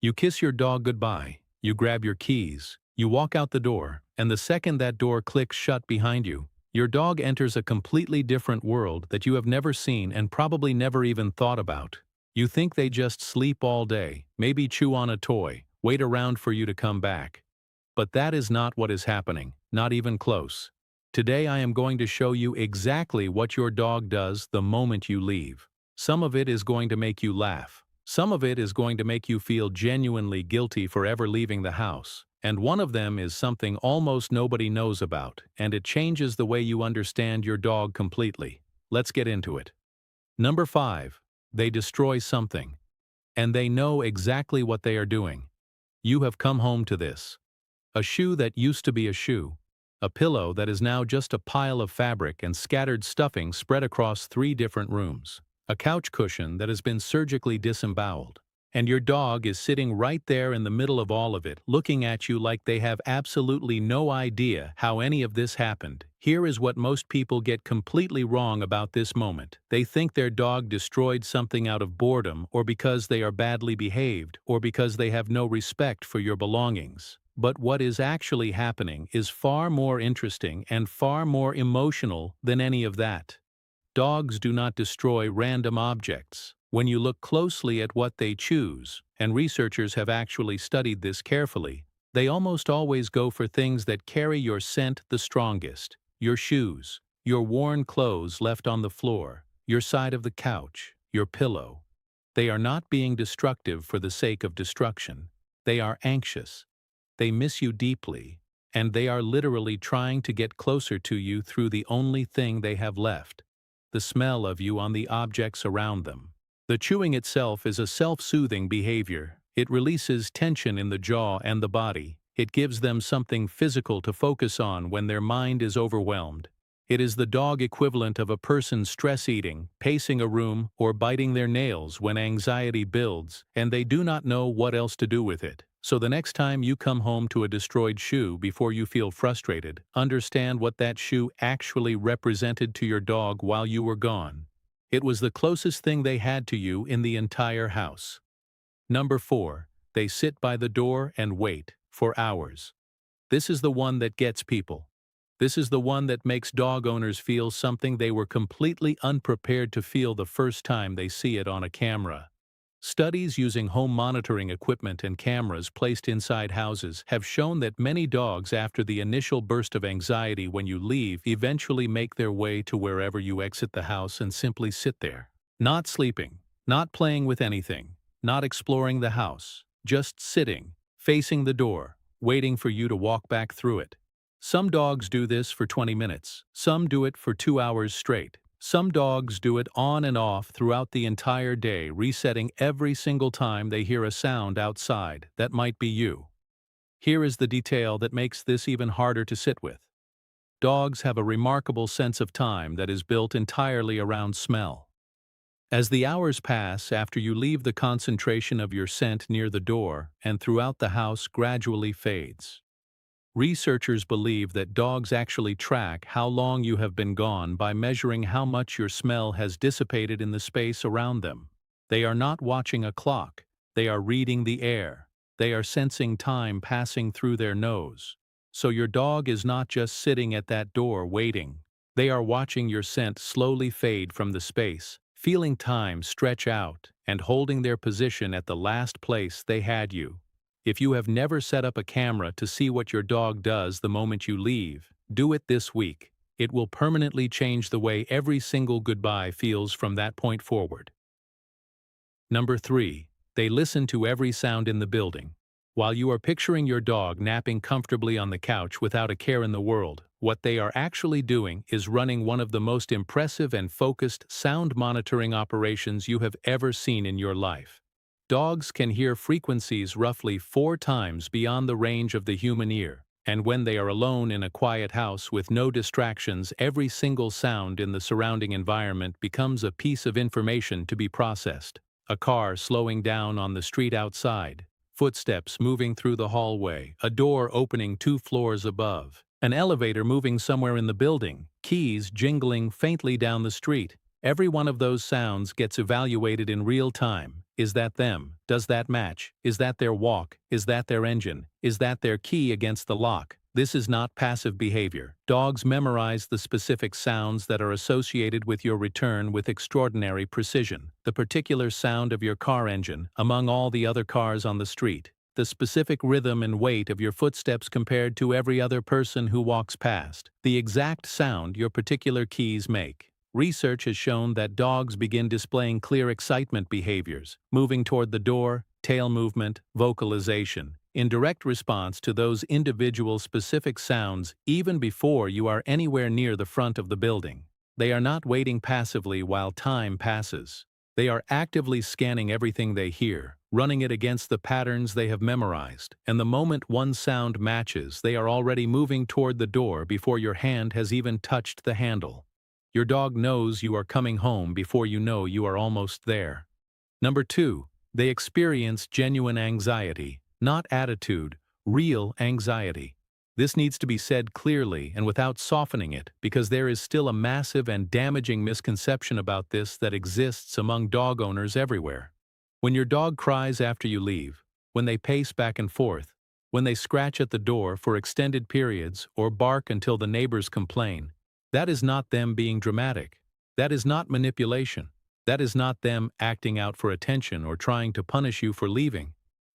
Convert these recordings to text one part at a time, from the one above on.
You kiss your dog goodbye, you grab your keys, you walk out the door, and the second that door clicks shut behind you, your dog enters a completely different world that you have never seen and probably never even thought about. You think they just sleep all day, maybe chew on a toy, wait around for you to come back. But that is not what is happening, not even close. Today I am going to show you exactly what your dog does the moment you leave. Some of it is going to make you laugh. Some of it is going to make you feel genuinely guilty for ever leaving the house. And one of them is something almost nobody knows about, and it changes the way you understand your dog completely. Let's get into it. Number 5. They destroy something. And they know exactly what they are doing. You have come home to this. A shoe that used to be a shoe. A pillow that is now just a pile of fabric and scattered stuffing spread across 3 different rooms. A couch cushion that has been surgically disemboweled. And your dog is sitting right there in the middle of all of it, looking at you like they have absolutely no idea how any of this happened. Here is what most people get completely wrong about this moment. They think their dog destroyed something out of boredom, or because they are badly behaved, or because they have no respect for your belongings. But what is actually happening is far more interesting and far more emotional than any of that. Dogs do not destroy random objects. When you look closely at what they choose, and researchers have actually studied this carefully, they almost always go for things that carry your scent the strongest. Your shoes, your worn clothes left on the floor, your side of the couch, your pillow. They are not being destructive for the sake of destruction. They are anxious. They miss you deeply, and they are literally trying to get closer to you through the only thing they have left. The smell of you on the objects around them. The chewing itself is a self-soothing behavior. It releases tension in the jaw and the body. It gives them something physical to focus on when their mind is overwhelmed. It is the dog equivalent of a person stress eating, pacing a room, or biting their nails when anxiety builds, and they do not know what else to do with it. So the next time you come home to a destroyed shoe before you feel frustrated, understand what that shoe actually represented to your dog while you were gone. It was the closest thing they had to you in the entire house. Number 4. They sit by the door and wait for hours. This is the one that gets people. This is the one that makes dog owners feel something they were completely unprepared to feel the first time they see it on a camera. Studies using home monitoring equipment and cameras placed inside houses have shown that many dogs, after the initial burst of anxiety when you leave, eventually make their way to wherever you exit the house and simply sit there. Not sleeping, not playing with anything, not exploring the house, just sitting, facing the door, waiting for you to walk back through it. Some dogs do this for 20 minutes, some do it for 2 hours straight. Some dogs do it on and off throughout the entire day, resetting every single time they hear a sound outside that might be you. Here is the detail that makes this even harder to sit with. Dogs have a remarkable sense of time that is built entirely around smell. As the hours pass after you leave, the concentration of your scent near the door and throughout the house gradually fades. Researchers believe that dogs actually track how long you have been gone by measuring how much your smell has dissipated in the space around them. They are not watching a clock. They are reading the air. They are sensing time passing through their nose. So your dog is not just sitting at that door waiting. They are watching your scent slowly fade from the space, feeling time stretch out, and holding their position at the last place they had you. If you have never set up a camera to see what your dog does the moment you leave, do it this week. It will permanently change the way every single goodbye feels from that point forward. Number 3. They listen to every sound in the building. While you are picturing your dog napping comfortably on the couch without a care in the world, what they are actually doing is running one of the most impressive and focused sound monitoring operations you have ever seen in your life. Dogs can hear frequencies roughly 4 times beyond the range of the human ear, and when they are alone in a quiet house with no distractions, every single sound in the surrounding environment becomes a piece of information to be processed. A car slowing down on the street outside, footsteps moving through the hallway, a door opening 2 floors above, an elevator moving somewhere in the building, keys jingling faintly down the street. Every one of those sounds gets evaluated in real time. Is that them? Does that match? Is that their walk? Is that their engine? Is that their key against the lock? This is not passive behavior. Dogs memorize the specific sounds that are associated with your return with extraordinary precision. The particular sound of your car engine among all the other cars on the street. The specific rhythm and weight of your footsteps compared to every other person who walks past. The exact sound your particular keys make. Research has shown that dogs begin displaying clear excitement behaviors, moving toward the door, tail movement, vocalization, in direct response to those individual specific sounds even before you are anywhere near the front of the building. They are not waiting passively while time passes. They are actively scanning everything they hear, running it against the patterns they have memorized, and the moment one sound matches, they are already moving toward the door before your hand has even touched the handle. Your dog knows you are coming home before you know you are almost there. Number 2, they experience genuine anxiety, not attitude, real anxiety. This needs to be said clearly and without softening it, because there is still a massive and damaging misconception about this that exists among dog owners everywhere. When your dog cries after you leave, when they pace back and forth, when they scratch at the door for extended periods or bark until the neighbors complain, that is not them being dramatic. That is not manipulation. That is not them acting out for attention or trying to punish you for leaving.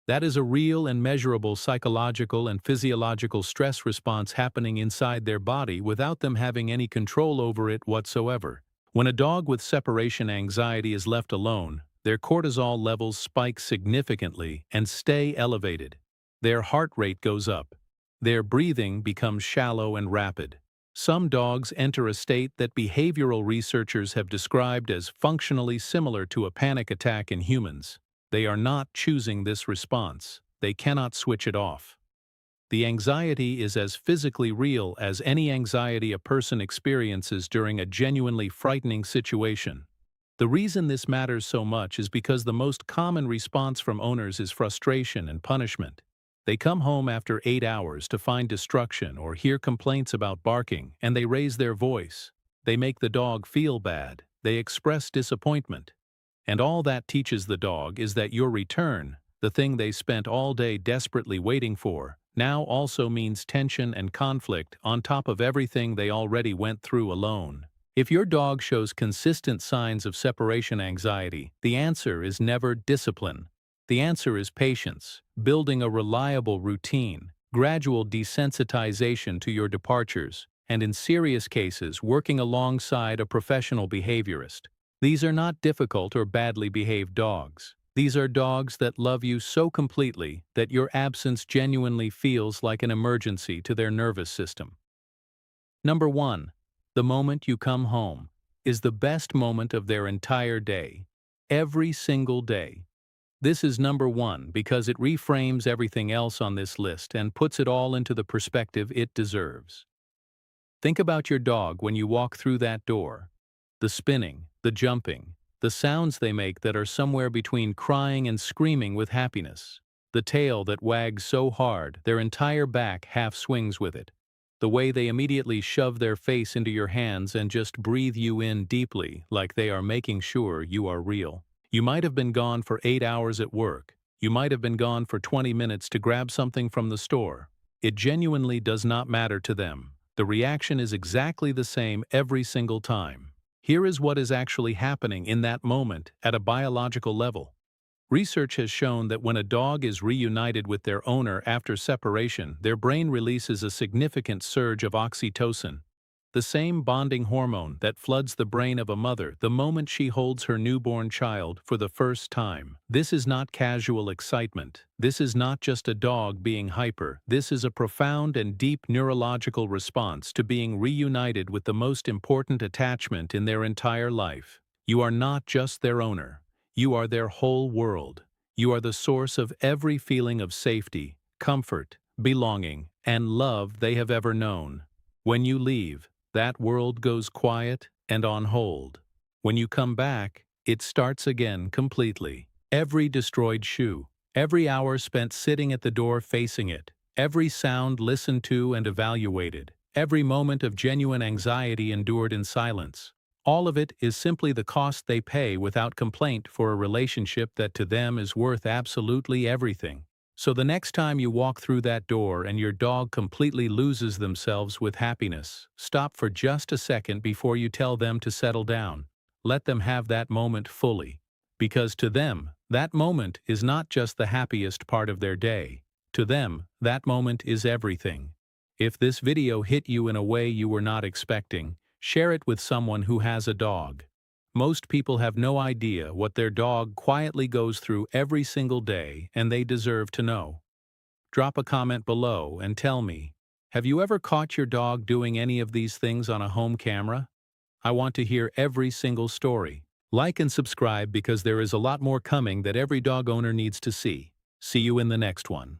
That is a real and measurable psychological and physiological stress response happening inside their body without them having any control over it whatsoever. When a dog with separation anxiety is left alone, their cortisol levels spike significantly and stay elevated. Their heart rate goes up. Their breathing becomes shallow and rapid. Some dogs enter a state that behavioral researchers have described as functionally similar to a panic attack in humans. They are not choosing this response. They cannot switch it off. The anxiety is as physically real as any anxiety a person experiences during a genuinely frightening situation. The reason this matters so much is because the most common response from owners is frustration and punishment. They come home after 8 hours to find destruction or hear complaints about barking, and they raise their voice. They make the dog feel bad. They express disappointment. And all that teaches the dog is that your return, the thing they spent all day desperately waiting for, now also means tension and conflict on top of everything they already went through alone. If your dog shows consistent signs of separation anxiety, the answer is never discipline. The answer is patience, building a reliable routine, gradual desensitization to your departures, and in serious cases, working alongside a professional behaviorist. These are not difficult or badly behaved dogs. These are dogs that love you so completely that your absence genuinely feels like an emergency to their nervous system. Number 1. The moment you come home is the best moment of their entire day. Every single day. This is number 1 because it reframes everything else on this list and puts it all into the perspective it deserves. Think about your dog when you walk through that door. The spinning, the jumping, the sounds they make that are somewhere between crying and screaming with happiness. The tail that wags so hard their entire back half swings with it. The way they immediately shove their face into your hands and just breathe you in deeply like they are making sure you are real. You might have been gone for 8 hours at work. You might have been gone for 20 minutes to grab something from the store. It genuinely does not matter to them. The reaction is exactly the same every single time. Here is what is actually happening in that moment at a biological level. Research has shown that when a dog is reunited with their owner after separation, their brain releases a significant surge of oxytocin, the same bonding hormone that floods the brain of a mother the moment she holds her newborn child for the first time. This is not casual excitement. This is not just a dog being hyper. This is a profound and deep neurological response to being reunited with the most important attachment in their entire life. You are not just their owner. You are their whole world. You are the source of every feeling of safety, comfort, belonging, and love they have ever known. When you leave, that world goes quiet and on hold. When you come back, it starts again completely. Every destroyed shoe, every hour spent sitting at the door facing it, every sound listened to and evaluated, every moment of genuine anxiety endured in silence. All of it is simply the cost they pay without complaint for a relationship that to them is worth absolutely everything. So the next time you walk through that door and your dog completely loses themselves with happiness, stop for just a second before you tell them to settle down. Let them have that moment fully. Because to them, that moment is not just the happiest part of their day. To them, that moment is everything. If this video hit you in a way you were not expecting, share it with someone who has a dog. Most people have no idea what their dog quietly goes through every single day, and they deserve to know. Drop a comment below and tell me, have you ever caught your dog doing any of these things on a home camera? I want to hear every single story. Like and subscribe because there is a lot more coming that every dog owner needs to see. See you in the next one.